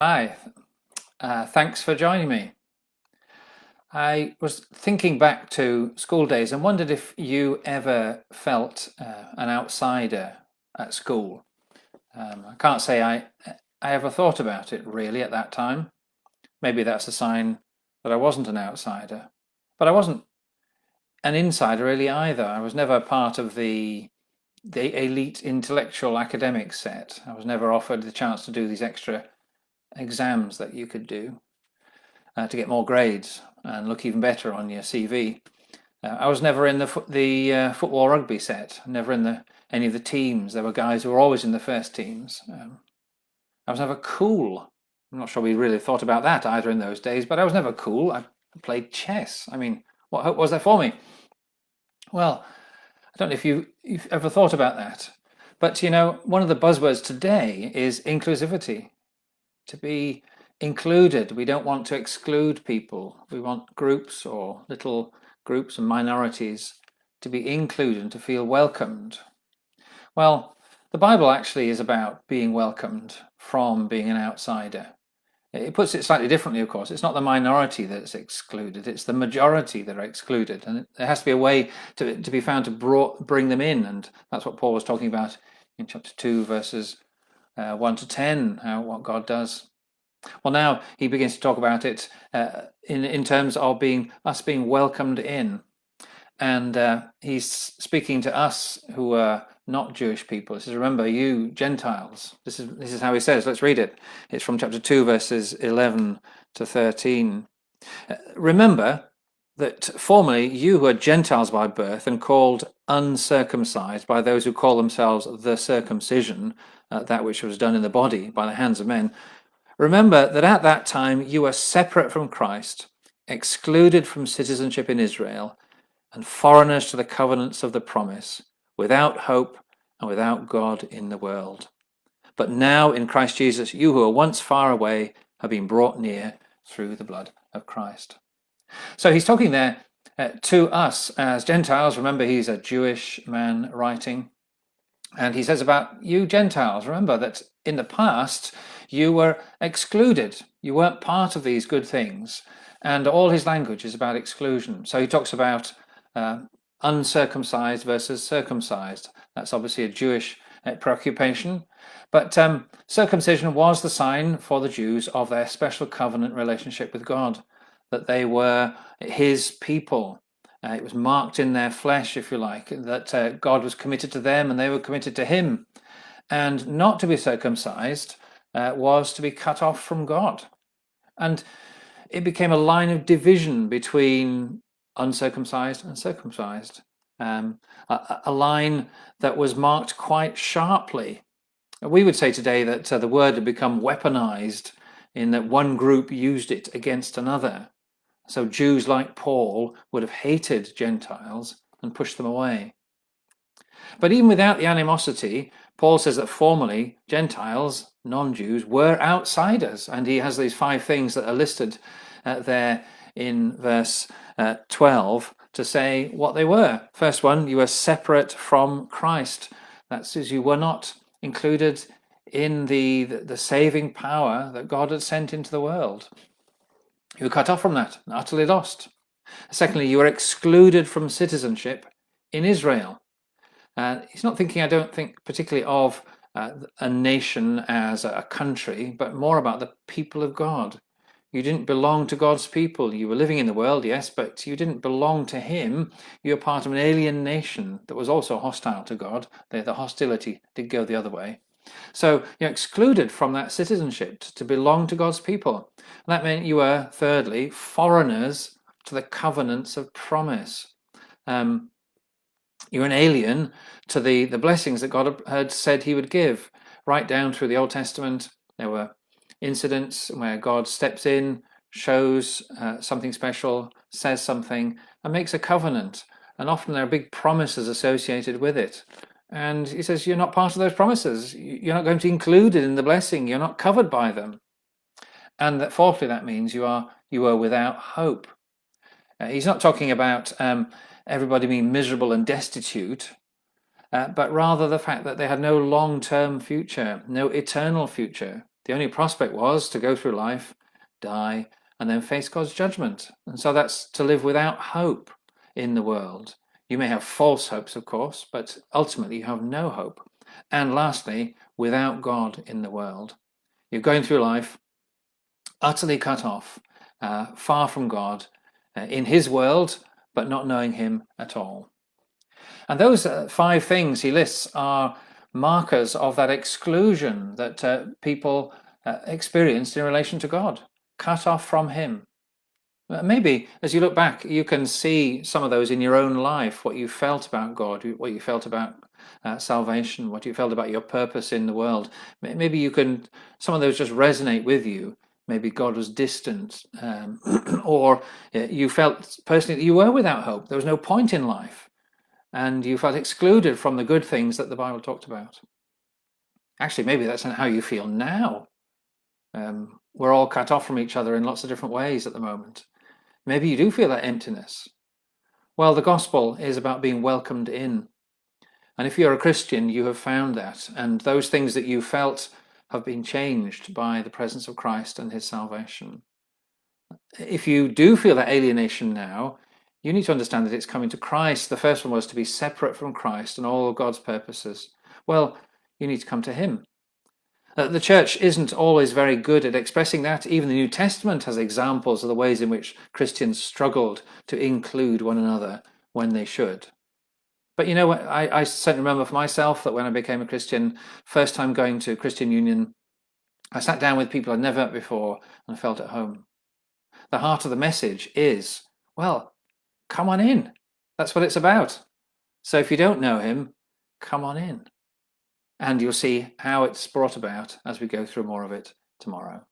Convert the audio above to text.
Hi, thanks for joining me. I was thinking back to school days and wondered if you ever felt an outsider at school. I can't say I ever thought about it really at that time. Maybe that's a sign that I wasn't an outsider, but I wasn't an insider really either. I was never part of the elite intellectual academic set. I was never offered the chance to do these extra exams that you could do. To get more grades and look even better on your CV. I was never in the football rugby set, never in any of the teams. There were guys who were always in the first teams. I was never cool. I'm not sure we really thought about that either in those days, but I was never cool. I played chess. I mean, what hope was there for me? Well, I don't know if you've ever thought about that. But one of the buzzwords today is inclusivity. To be included. We don't want to exclude people. We want groups or little groups and minorities to be included and to feel welcomed. Well, the Bible actually is about being welcomed from being an outsider. It puts it slightly differently, of course. It's not the minority that's excluded, it's the majority that are excluded. And there has to be a way to be found to bring them in. And that's what Paul was talking about in chapter 2, verses 1 to 10, what God does. Well, now he begins to talk about it in terms of us being welcomed in. And he's speaking to us who are not Jewish people. He says, remember, you Gentiles. This is how he says. Let's read it. It's from chapter 2, verses 11 to 13. Remember that formerly you who are Gentiles by birth and called uncircumcised by those who call themselves the circumcision, that which was done in the body by the hands of men. Remember that at that time you were separate from Christ, excluded from citizenship in Israel, and foreigners to the covenants of the promise, without hope and without God in the world. But now in Christ Jesus, you who were once far away have been brought near through the blood of Christ. So he's talking there to us as Gentiles. Remember, he's a Jewish man writing. And he says about you Gentiles, remember that in the past you were excluded. You weren't part of these good things. And all his language is about exclusion. So he talks about uncircumcised versus circumcised. That's obviously a Jewish preoccupation. But circumcision was the sign for the Jews of their special covenant relationship with God, that they were his people. It was marked in their flesh, if you like, that God was committed to them and they were committed to him. And not to be circumcised was to be cut off from God. And it became a line of division between uncircumcised and circumcised, a line that was marked quite sharply. We would say today that the word had become weaponized in that one group used it against another. So Jews like Paul would have hated Gentiles and pushed them away. But even without the animosity, Paul says that formerly Gentiles, non-Jews, were outsiders. And he has these 5 things that are listed there in verse 12 to say what they were. First one, you were separate from Christ. That says you were not included in the saving power that God had sent into the world. You were cut off from that, utterly lost. Secondly, you were excluded from citizenship in Israel. He's not thinking, I don't think, particularly of a nation as a country, but more about the people of God. You didn't belong to God's people. You were living in the world, yes, but you didn't belong to him. You were part of an alien nation that was also hostile to God. The hostility did go the other way. So you're excluded from that citizenship to belong to God's people. And that meant you were, thirdly, foreigners to the covenants of promise. You're an alien to the blessings that God had said he would give. Right down through the Old Testament, there were incidents where God steps in, shows something special, says something, and makes a covenant. And often there are big promises associated with it. And he says, you're not part of those promises. You're not going to be included in the blessing. You're not covered by them. And that fourthly, that means you are without hope. He's not talking about everybody being miserable and destitute, but rather the fact that they had no long-term future, no eternal future. The only prospect was to go through life, die, and then face God's judgment. And so that's to live without hope in the world. You may have false hopes, of course, but ultimately you have no hope. And lastly, without God in the world. You're going through life utterly cut off, far from God, in his world, but not knowing him at all. And those 5 things he lists are markers of that exclusion that people experienced in relation to God, cut off from him. Maybe as you look back, you can see some of those in your own life, what you felt about God, what you felt about salvation, what you felt about your purpose in the world. Maybe some of those just resonate with you. Maybe God was distant, or you felt personally that you were without hope. There was no point in life, and you felt excluded from the good things that the Bible talked about. Actually, maybe that's not how you feel now. We're all cut off from each other in lots of different ways at the moment. Maybe you do feel that emptiness. Well, the gospel is about being welcomed in. And if you're a Christian, you have found that. And those things that you felt have been changed by the presence of Christ and his salvation. If you do feel that alienation now, you need to understand that it's coming to Christ. The first one was to be separate from Christ and all of God's purposes. Well, you need to come to him. The church isn't always very good at expressing that. Even the New Testament has examples of the ways in which Christians struggled to include one another when they should. But you know what? I certainly remember for myself that when I became a Christian, first time going to Christian Union, I sat down with people I'd never met before and felt at home. The heart of the message is, well, come on in. That's what it's about. So if you don't know him, come on in. And you'll see how it's brought about as we go through more of it tomorrow.